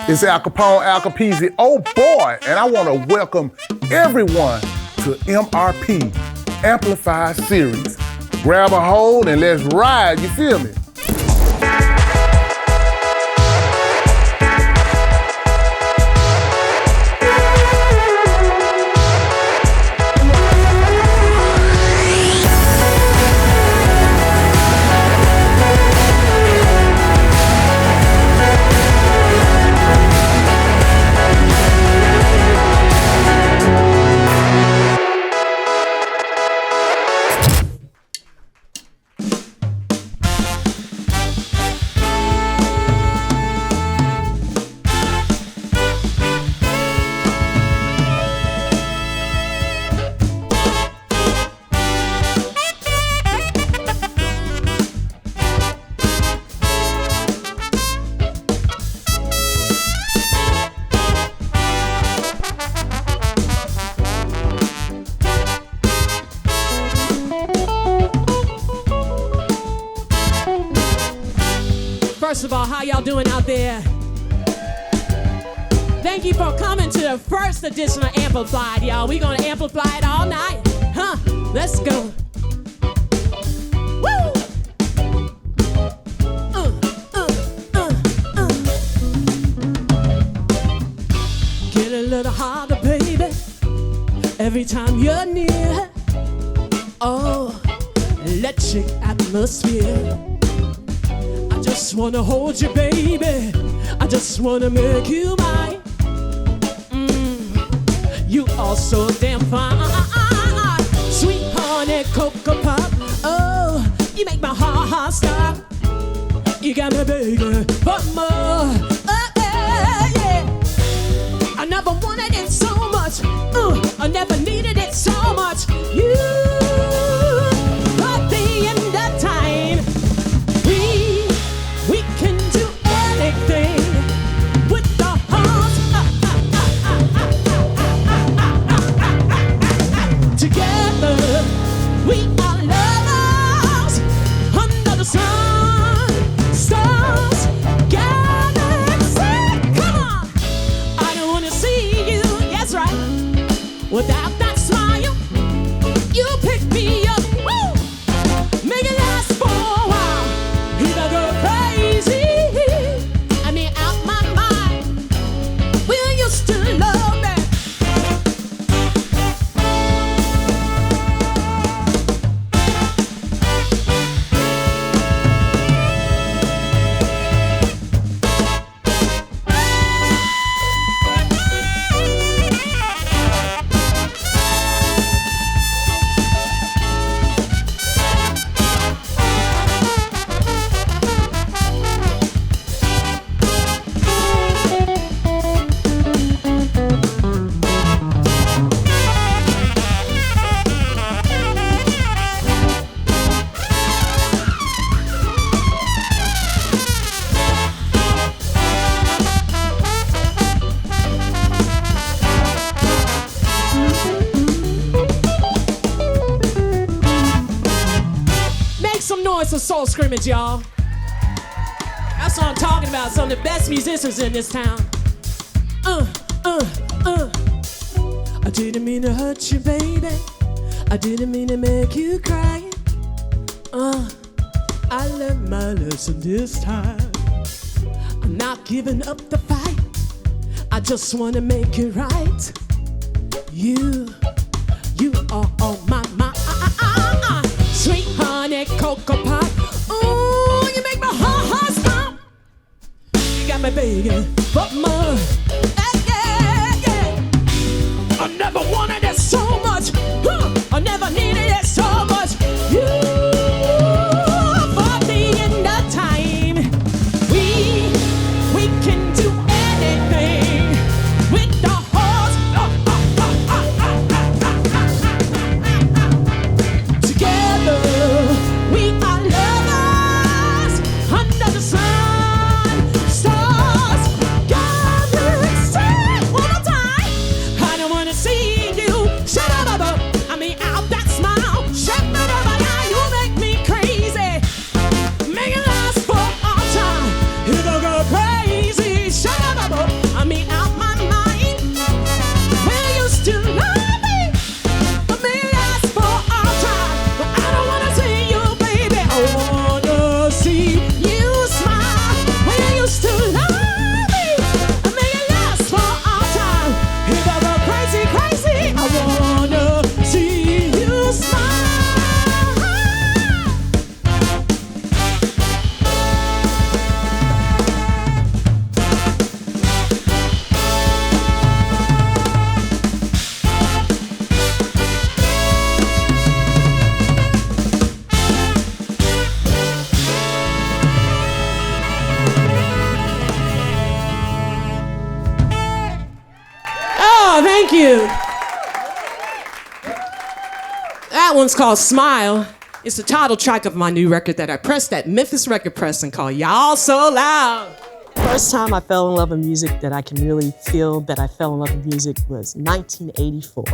It's Al Capone, Al Capizzi, oh boy, and I want to welcome everyone to MRP Amplified Series. Grab a hold and let's ride, you feel me? First of all, how y'all doing out there? Thank you for coming to the first edition of Amplified, y'all. We gonna amplify it all night, huh? Let's go. Woo! Get a little harder, baby, every time you're near. Oh, electric atmosphere. I just wanna hold you, baby. I just wanna make you mine. You are so damn fine. Sweet honey cocoa pop. Oh, you make my heart stop. You got me begging for more. Oh, yeah. I never wanted it so much. I never needed it so much. You at the end of time. We can do anything with the hearts. Together, we are lovers under the sun, stars, galaxy. Come on, I don't wanna see you. That's right. Without that smile, you pick me up. Woo! Make it last for a while. Either go crazy. I mean, out my mind. Will you still love me? For Soul Scrimmage, y'all. That's what I'm talking about. Some of the best musicians in this town. I didn't mean to hurt you, baby. I didn't mean to make you cry. I learned my lesson this time. I'm not giving up the fight. I just wanna make it right. You are on my mind. Sweet honey cocoa pop. Ooh, you make my heart stop. You got me begging for more. Yeah. I never wanted it so much. I never needed it so much. You, for the end of time. We can do anything with the hearts. Together, we are lovers under the sun, stars, galaxy. One more time. I don't wanna see you. Shut up, I mean, out that smile. Shut up, you make me crazy. Make it last for all time. You don't go crazy. Shut Thank you. That one's called Smile. It's the title track of my new record that I pressed at Memphis Record Pressing called Y'all So Loud. First time I fell in love with music that I can really feel that I fell in love with music was 1984.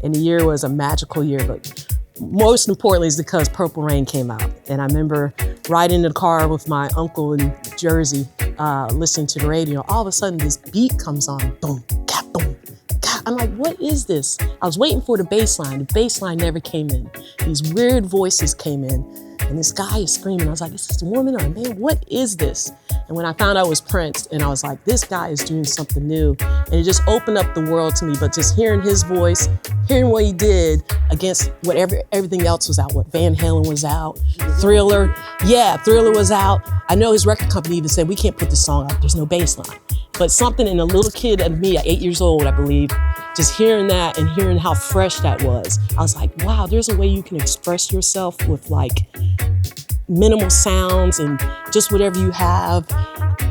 And the year was a magical year, but most importantly is because Purple Rain came out. And I remember riding in the car with my uncle in Jersey, listening to the radio. All of a sudden this beat comes on, boom, ka, boom. I'm like, what is this? I was waiting for the bass line. The bass line never came in. These weird voices came in, and this guy is screaming. I was like, is this a woman or a man? What is this? And when I found out it was Prince, and I was like, this guy is doing something new. And it just opened up the world to me. But just hearing his voice, hearing what he did against whatever everything else was out. What Van Halen was out, Thriller. Yeah, Thriller was out. I know his record company even said, we can't put this song out. There's no bass line. But something in a little kid of me at 8 years old, I believe, just hearing that and hearing how fresh that was, I was like, wow, there's a way you can express yourself with like minimal sounds and just whatever you have,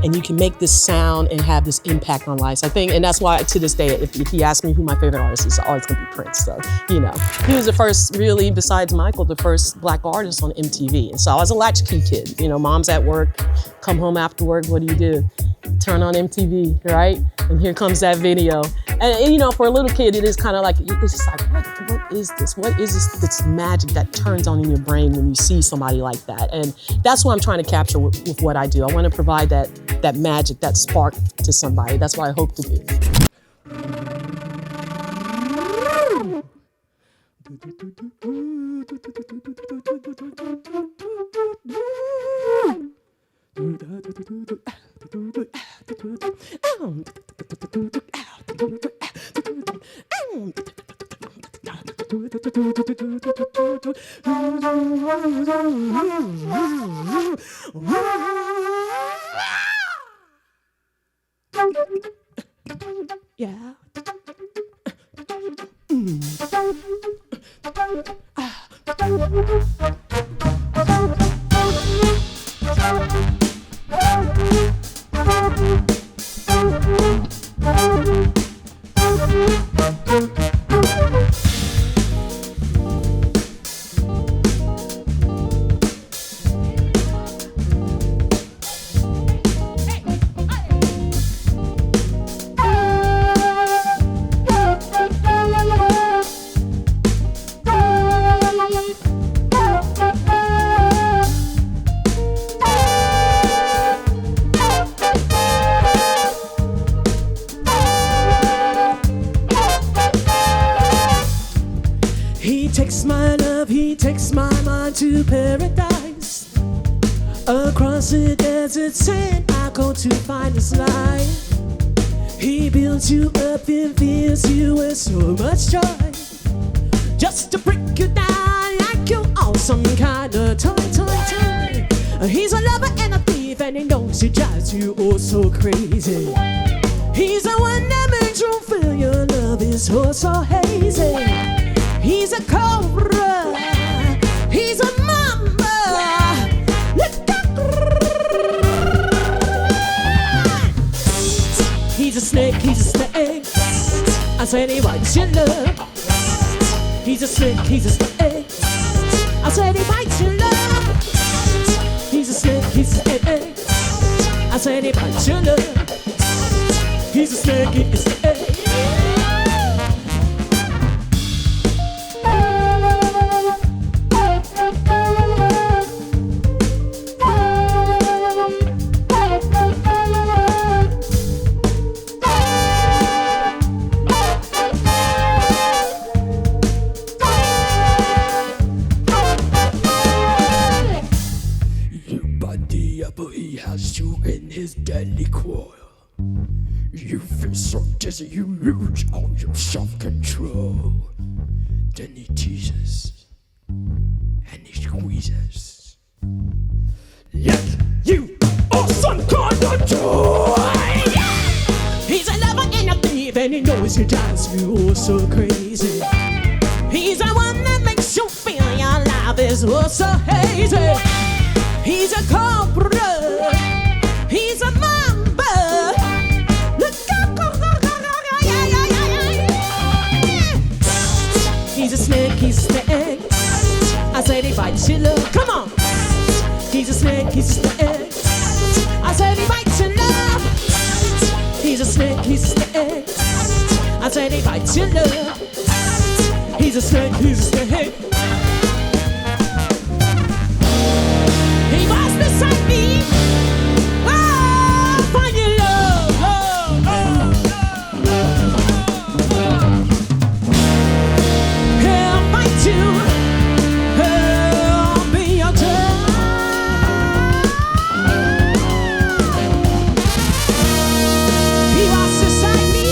and you can make this sound and have this impact on lives. I think, and that's why to this day, if you ask me who my favorite artist is, it's always gonna be Prince. So, you know, he was the first, really, besides Michael, the first Black artist on MTV. And so I was a latchkey kid. You know, mom's at work, come home after work, what do? Turn on MTV, right? And here comes that video. And you know, for a little kid, it is kind of like, it's just like, what is this? What is this magic that turns on in your brain when you see somebody like that? And that's what I'm trying to capture with what I do. I want to provide that magic, that spark to somebody. That's what I hope to do. Yeah. To paradise, across the desert sand, I go to find His light. He builds you up and fills you with so much joy, just to break you down like you are some kind of toy. He's a lover and a thief, and he knows he drives you oh so crazy. He's the one that makes you feel your love is oh so hazy. He's a cobra. He's a mama. He's a snake, he's a snake. I said he bites your love. He's a snake, he's a snake. I said he bites your love. He's a snake, he's a snake. I said he bites your love. He's a snake, he's a snake. You feel so dizzy, you lose all your self-control. Then he teases and he squeezes like you are some kind of toy. He's a lover and a thief, and he knows he drives you oh so crazy. He's the one that makes you feel your life is oh so hazy. He's a cobra. He's a mamba. He's a snake, he's a snake. I said he bites your love. He's a snake, he's a snake. He was beside me. Oh, find your love, love, love, love, love. He'll fight you. He'll be your turn. He was beside me.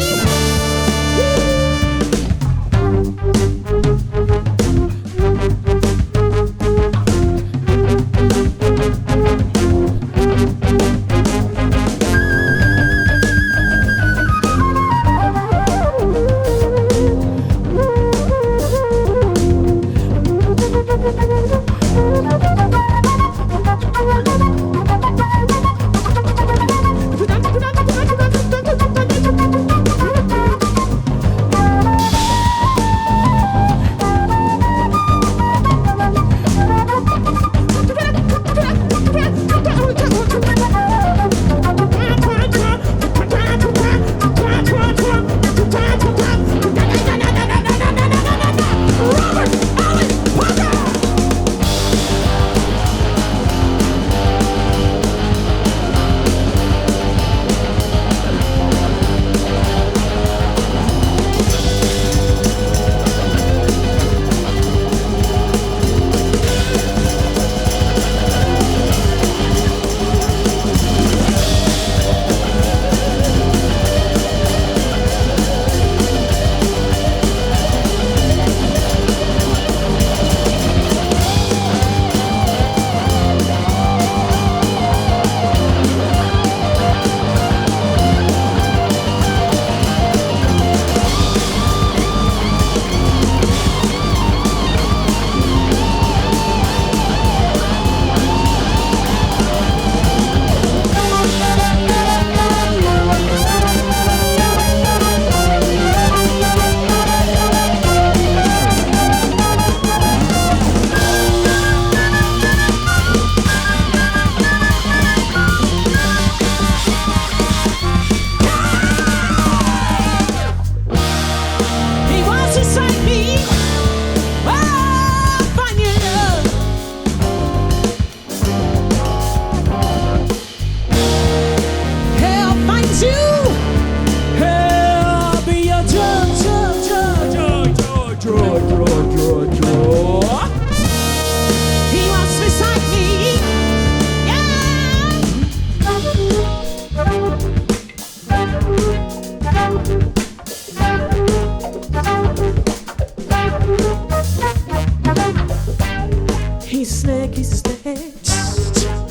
He's a snake, he's a snake.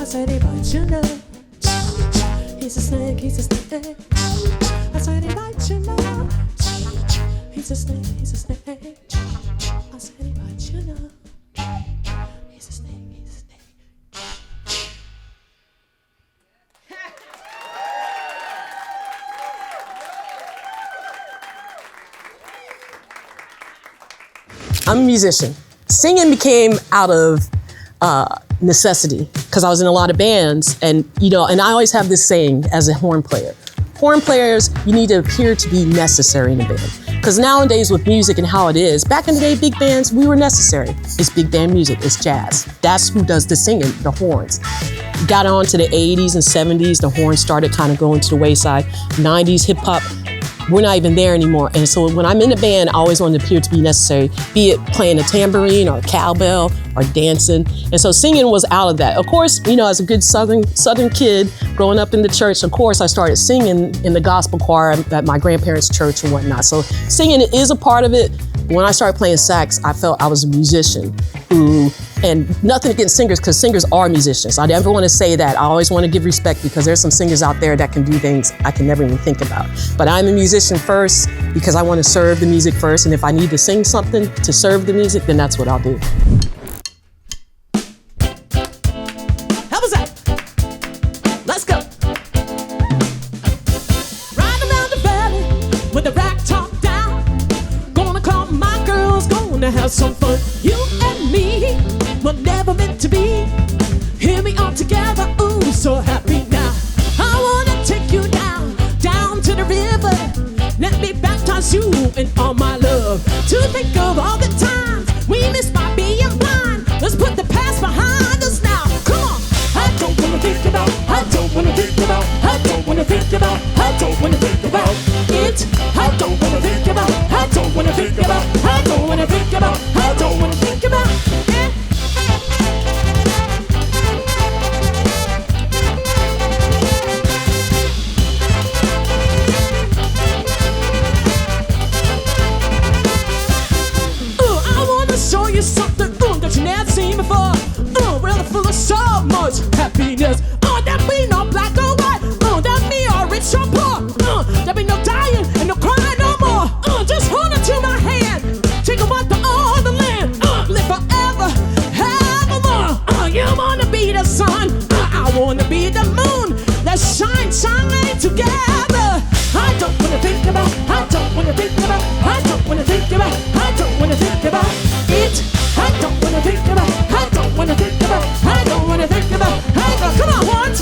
I said he bites your love. He's a snake, he's a snake. I said he bites your love. He's a snake, he's a snake. I said he bites your love. He's a snake, he's a snake. I'm a musician. Singing became out of necessity because I was in a lot of bands, and and I always have this saying as a horn player. Horn players, you need to appear to be necessary in a band. Because nowadays with music and how it is, back in the day, big bands, we were necessary. It's big band music, it's jazz. That's who does the singing, the horns. Got on to the 80s and 70s, the horns started kind of going to the wayside. 90s, hip hop, we're not even there anymore. And so when I'm in a band, I always want to appear to be necessary, be it playing a tambourine or a cowbell or dancing. And so singing was out of that. Of course, as a good Southern kid growing up in the church, of course, I started singing in the gospel choir at my grandparents' church and whatnot. So singing is a part of it. When I started playing sax, I felt I was a musician and nothing against singers, because singers are musicians. I never want to say that. I always want to give respect, because there's some singers out there that can do things I can never even think about. But I'm a musician first because I want to serve the music first. And if I need to sing something to serve the music, then that's what I'll do. How was that? Let's go. Riding around the valley with the rack top down. Gonna call my girls, gonna have some fun. You and me were never meant to be. Hear me all together, ooh, so happy now. I wanna take you down to the besides you and all my love. To think of all the times we missed by being blind. Let's put the past behind us now. Come on. I don't wanna think about, I don't wanna think about, I don't wanna think about, I don't wanna think about it. I don't wanna think about, I don't wanna think about, I don't wanna think about, I don't wanna think about it. I wanna show you something that you never seen before. Really full of so much happiness. That be no black or white. That be all rich or poor. There be no dying and no crying no more. Just hold it to my hand. Take a walk to all the land. Live forever, evermore. You wanna be the sun. I wanna be the moon. Let's shine together. I don't wanna think about, I don't wanna think about, I don't wanna think about, I don't wanna think about it. I don't wanna think about, I don't wanna think about, I don't wanna think about, I don't, come on, once.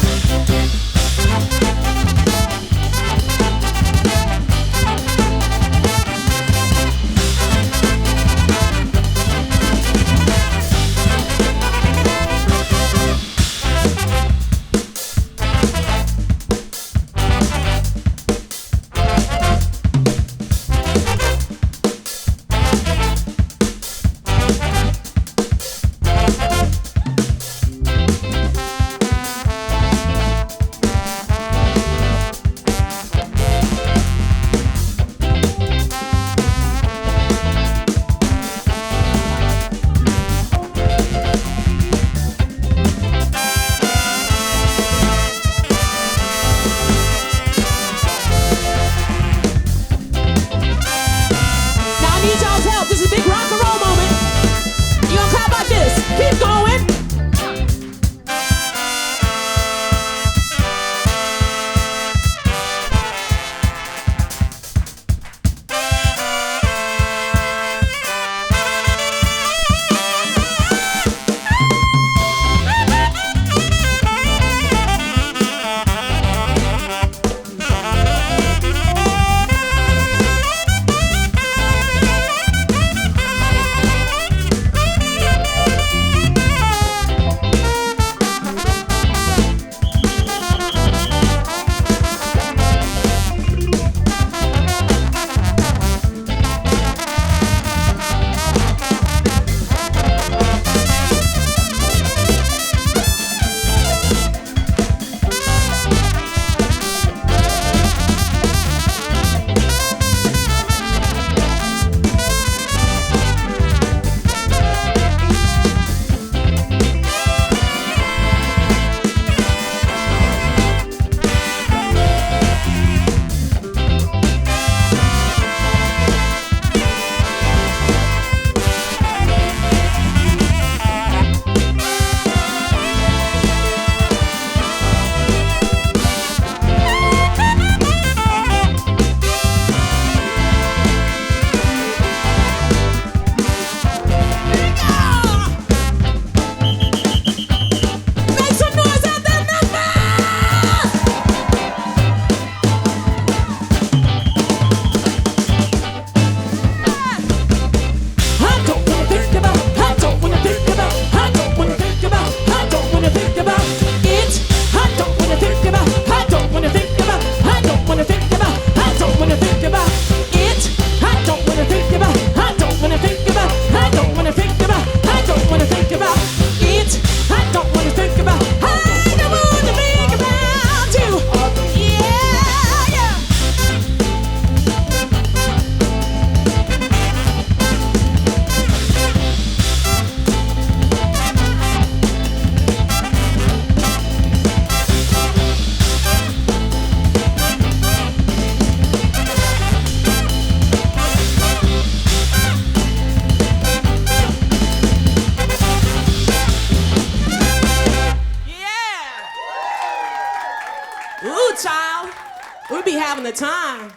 We'll be having a time.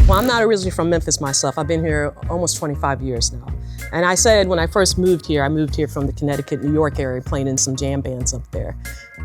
Well, I'm not originally from Memphis myself. I've been here almost 25 years now. And I said when I first moved here, I moved here from the Connecticut, New York area, playing in some jam bands up there.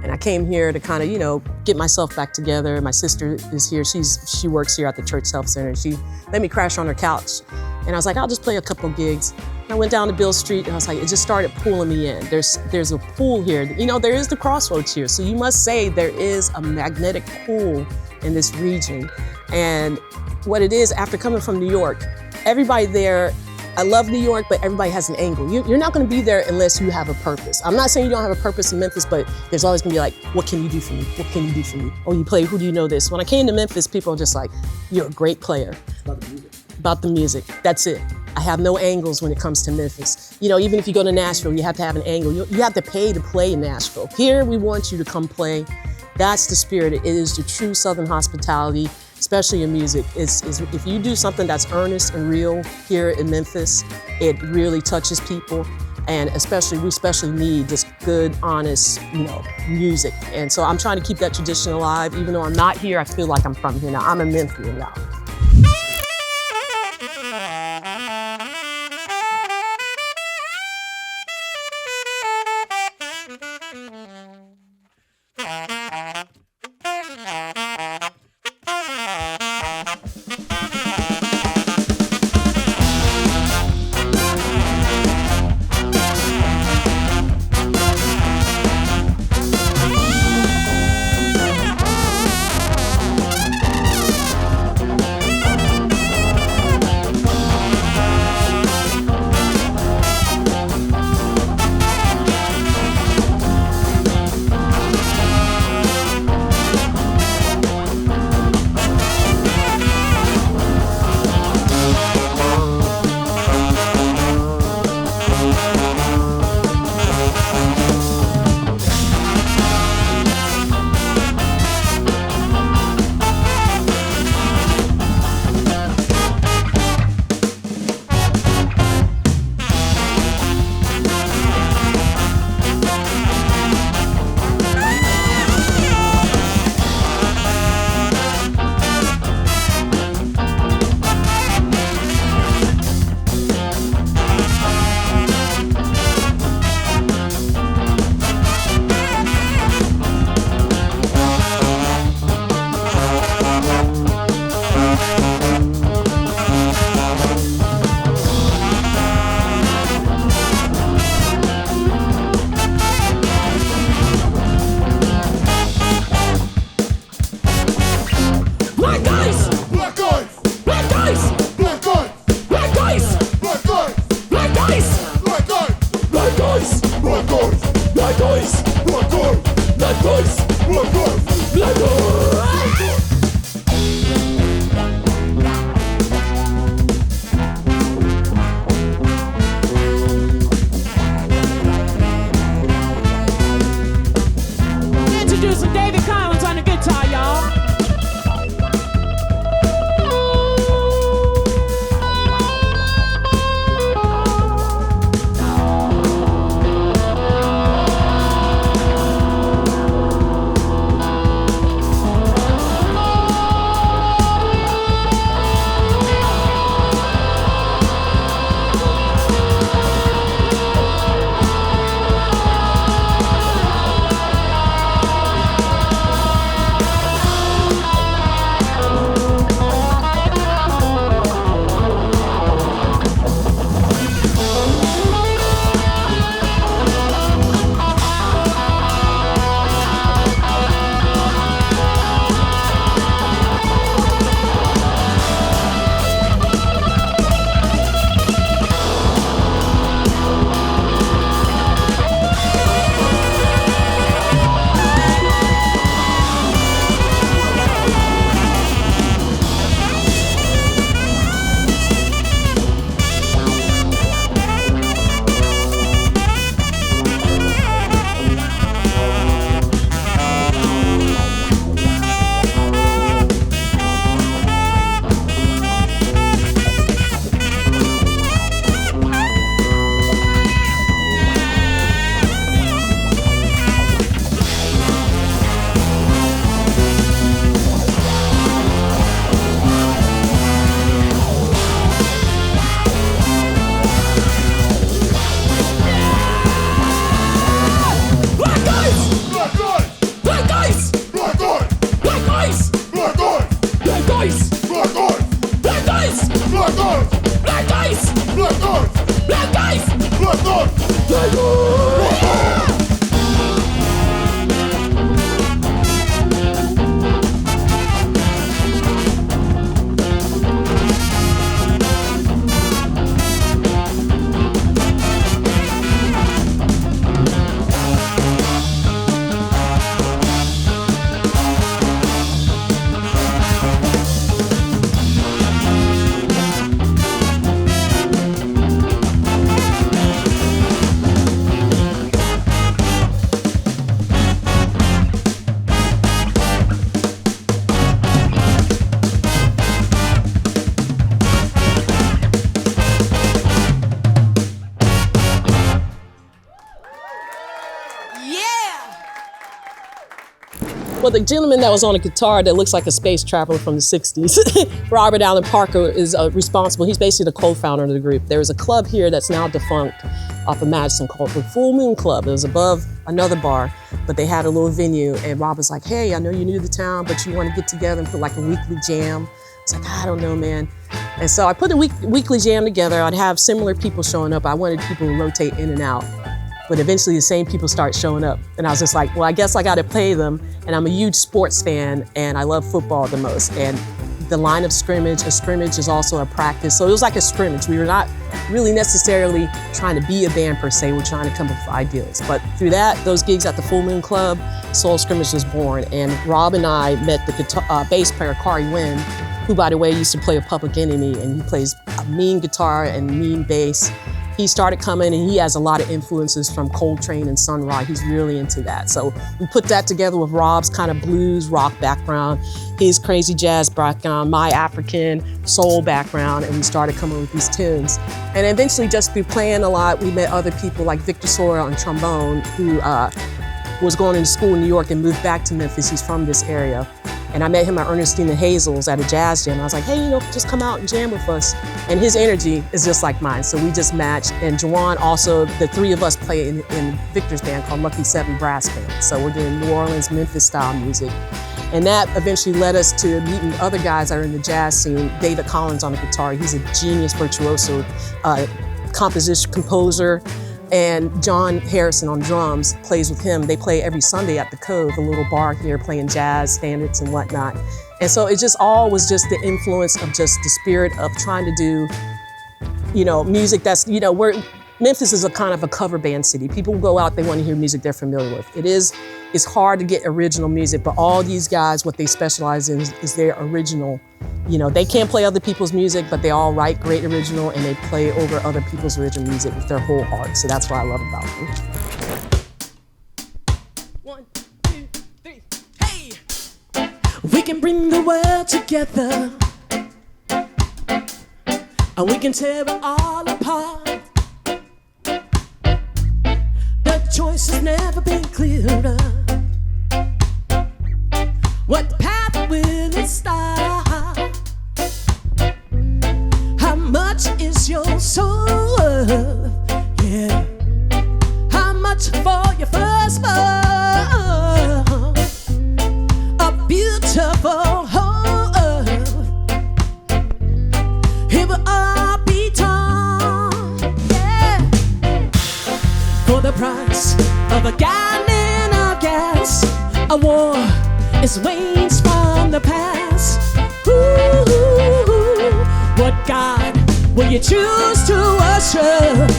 And I came here to kind of, you know, get myself back together. My sister is here. She works here at the Church Health Center. She let me crash on her couch. And I was like, I'll just play a couple of gigs. And I went down to Bill Street and I was like, it just started pulling me in. There's a pull here. You know, there is the crossroads here. So you must say there is a magnetic pull in this region. And what it is, after coming from New York, everybody there, I love New York, but everybody has an angle. You're not gonna be there unless you have a purpose. I'm not saying you don't have a purpose in Memphis, but there's always gonna be like, what can you do for me? What can you do for me? Oh, you play, who do you know this? When I came to Memphis, people are just like, you're a great player. It's about the music. About the music, that's it. I have no angles when it comes to Memphis. You know, even if you go to Nashville, you have to have an angle. You have to pay to play in Nashville. Here, we want you to come play. That's the spirit. It is the true Southern hospitality, especially in music. Is if you do something that's earnest and real here in Memphis, it really touches people. And we especially need just good, honest, you know, music. And so I'm trying to keep that tradition alive. Even though I'm not here, I feel like I'm from here now. I'm a Memphian now. Black Ice! Black Ice! Black Ice! Black Ice! Yeah! Well, the gentleman that was on a guitar that looks like a space traveler from the 60s, Robert Allen Parker, is responsible. He's basically the co-founder of the group. There was a club here that's now defunct off of Madison called the Full Moon Club. It was above another bar, but they had a little venue. And Rob was like, hey, I know you're new to town, but you want to get together and put like a weekly jam. I was like, I don't know, man. And so I put a weekly jam together. I'd have similar people showing up. I wanted people to rotate in and out. But eventually the same people start showing up. And I was just like, well, I guess I gotta play them. And I'm a huge sports fan and I love football the most. And the line of scrimmage, a scrimmage is also a practice. So it was like a scrimmage. We were not really necessarily trying to be a band per se. We're trying to come up with ideas. But through that, those gigs at the Full Moon Club, Soul Scrimmage was born. And Rob and I met the bass player, Kari Wynn, who, by the way, used to play with Public Enemy, and he plays a mean guitar and mean bass. He started coming and he has a lot of influences from Coltrane and Sun Ra. He's really into that. So we put that together with Rob's kind of blues rock background, his crazy jazz background, my African soul background, and we started coming with these tunes. And eventually just through playing a lot, we met other people like Victor Sawyer on trombone, who was going into school in New York and moved back to Memphis. He's from this area. And I met him at Ernestine and Hazel's at a jazz jam. I was like, hey, just come out and jam with us. And his energy is just like mine, so we just matched. And Juwan also, the three of us play in Victor's band called Lucky 7 Brass Band. So we're doing New Orleans, Memphis style music. And that eventually led us to meeting other guys that are in the jazz scene. David Collins on the guitar, he's a genius virtuoso, composer. And John Harrison on drums plays with him. They play every Sunday at the Cove, a little bar here, playing jazz standards and whatnot. And so it just all was just the influence of just the spirit of trying to do, music that's, Memphis is a kind of a cover band city. People go out, they want to hear music they're familiar with. It's hard to get original music, but all these guys, what they specialize in is their original. They can't play other people's music, but they all write great original and they play over other people's original music with their whole heart. So that's what I love about them. 1, 2, 3, hey! We can bring the world together and we can tear it all apart. The choice has never been clearer. What path will it start? How much is your soul worth? Yeah. How much for your first love? A beautiful whole earth. It will all be torn, yeah. For the price of a gallon of gas, a war is waged from the past. Ooh, what God will you choose to worship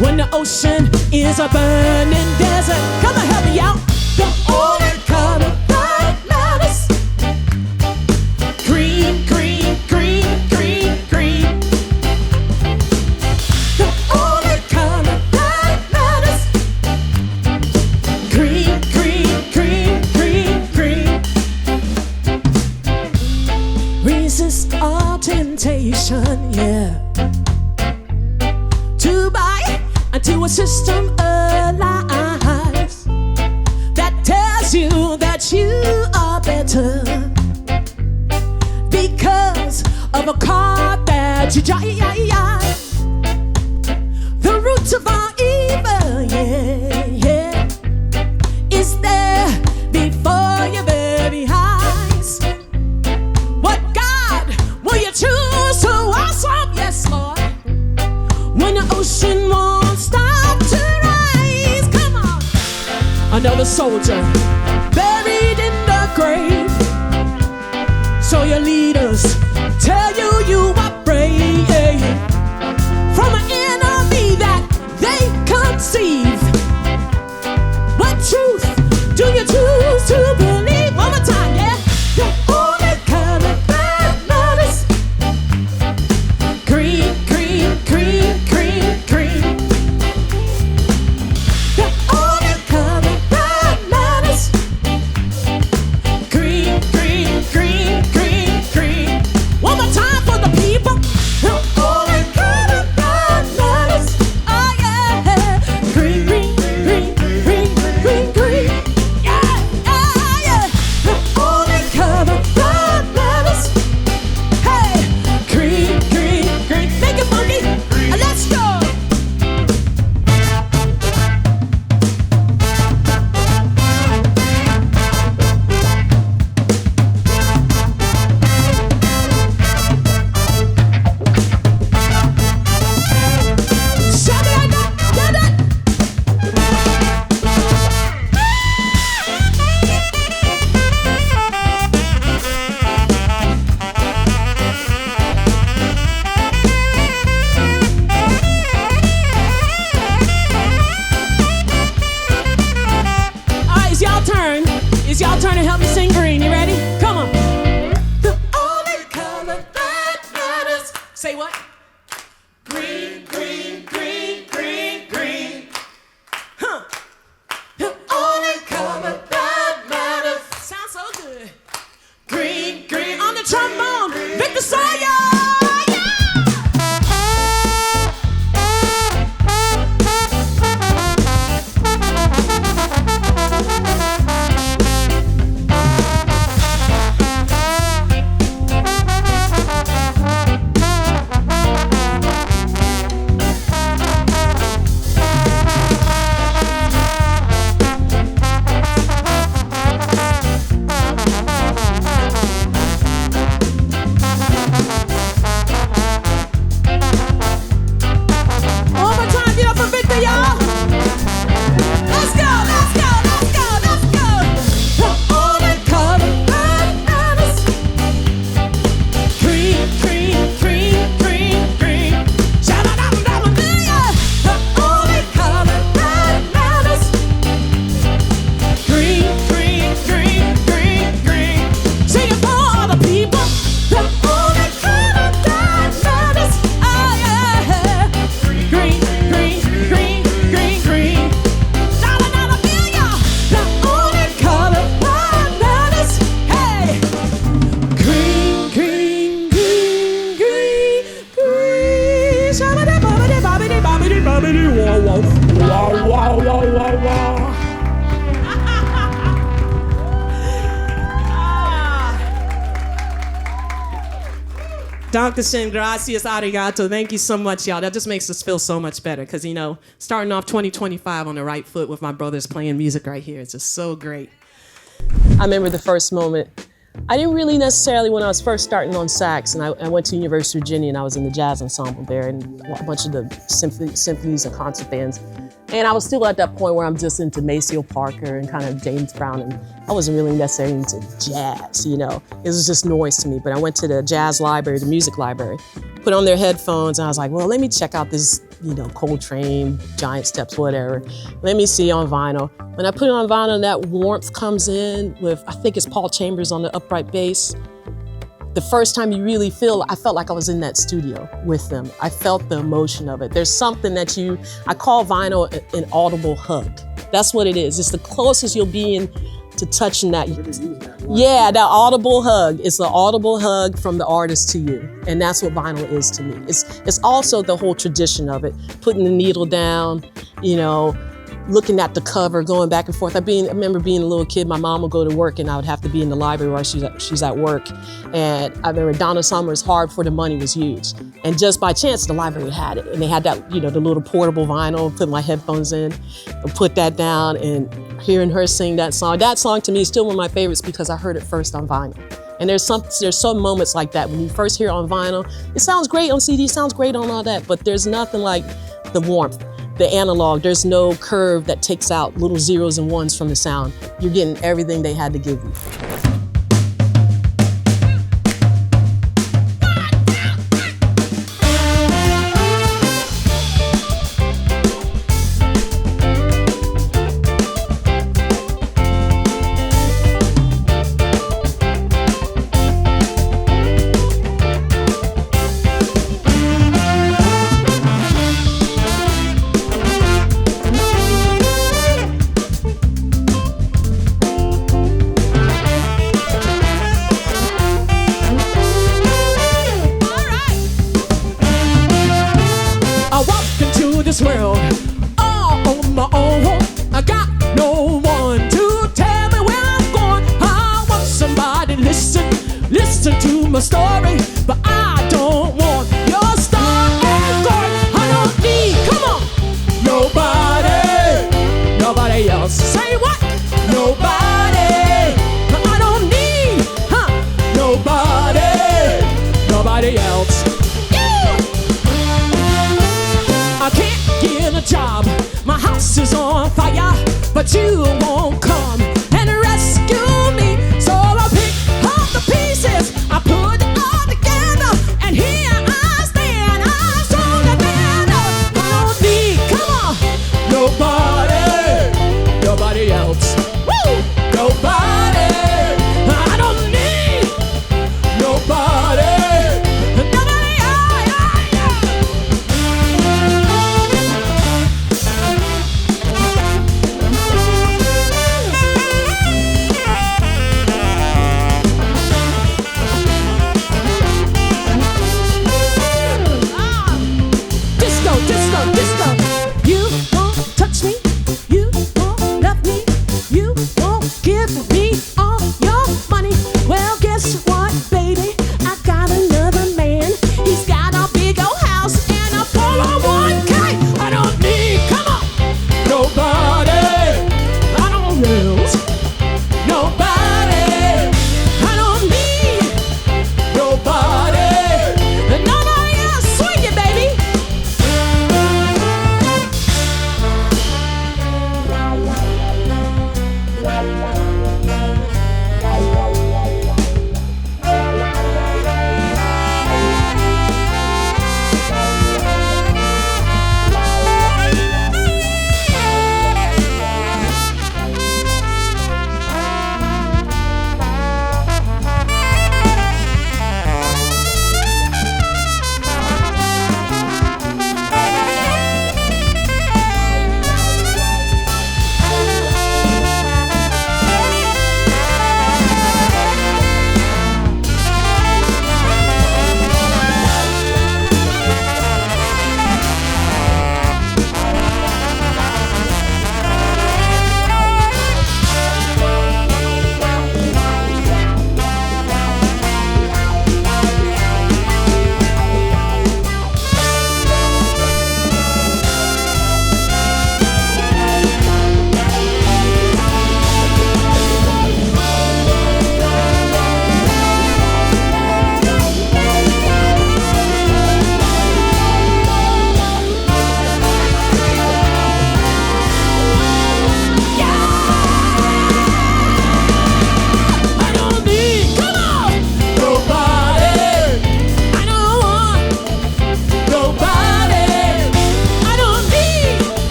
when the ocean is a burning desert? Come on, help me out. The only color that matters. Green, green, green, green, green. The only color that matters. Green, green, green, green, green. Resist all temptation, yeah, to buy into a system of lies that tells you that you are better because of a car that you drive. The root of all evil, yeah, yeah, is there before your very eyes. What God will you choose to worship? Yes, Lord. another soldier buried in the grave. So your leaders tell you you are brave from an enemy that they conceive. What truth do you choose to believe? One more time, yeah. The only color that matters. Green, green, green, green, green. The only color that matters. Green, green, green, green, green. One more time for the people. The only color that matters. Oh yeah. Green, green, green, green, green, green. Yeah, yeah, yeah. The only color that matters. Hey, green, green, green. Make it funky. Let's go. It's y'all turn. It's y'all turn to help me sing green. You ready? Come on. The only color that matters. Say what? Green, green, green, green, green. Huh. The only color that matters. Sounds so good. Green, green. On the trombone, Victor Sawyer. One more time, get up for Victor, y'all. Let's go, let's go, let's go, let's go. The only color that matters. Green, green, green, green, green. Sha-da-da-da-da-da-da. The only color that matters. Green, green, green, green, green. Sing it for all the people. The only color that matters. Oh yeah. Green, green, green, green, green. Da-da-da-da-da. The only color that matters. Hey. Green, green, green, green, green. Shabba-dabba-dabba-dabba-dabba-dabba. Whoa, whoa. Wow, wow, wow, wow, wow. Dr. Shin, gracias, arigato. Thank you so much, y'all. That just makes us feel so much better because, you know, starting off 2025 on the right foot with my brothers playing music right here, it's just so great. I remember the first moment. I didn't really necessarily, when I was first starting on sax, and I went to University of Virginia and I was in the jazz ensemble there and a bunch of the symphonies and concert bands. And I was still at that point where I'm just into Maceo Parker and kind of James Brown, and I wasn't really necessarily into jazz, you know. It was just noise to me. But I went to the jazz library, the music library, put on their headphones, and I was like, well, let me check out this, you know, Coltrane, Giant Steps, whatever. Let me see on vinyl. When I put it on vinyl, that warmth comes in with, I think it's Paul Chambers on the upright bass. The first time you really feel, I felt like I was in that studio with them. I felt the emotion of it. There's something that I call vinyl an audible hug. That's what it is. It's the closest you'll be in to touching that. Yeah, that audible hug. It's the audible hug from the artist to you. And that's what vinyl is to me. It's also the whole tradition of it. Putting the needle down, you know, looking at the cover, going back and forth. I remember being a little kid, my mom would go to work and I would have to be in the library while she's at work. And I remember Donna Summer's Hard for the Money was huge. And just by chance, the library had it. And they had that, you know, the little portable vinyl, put my headphones in, and put that down, and hearing her sing that song. That song to me is still one of my favorites because I heard it first on vinyl. And there's some moments like that when you first hear it on vinyl. It sounds great on CD, sounds great on all that, but there's nothing like the warmth. the analog. There's no curve that takes out little zeros and ones from the sound. You're getting everything they had to give you. This world all on my own. I got no one to tell me where I'm going. I want somebody listen to my story, but I don't want your star and glory. I don't need, come on, nobody else. Say what? Nobody. I don't need, nobody else. I can't get a job, my house is on fire, but you won't come.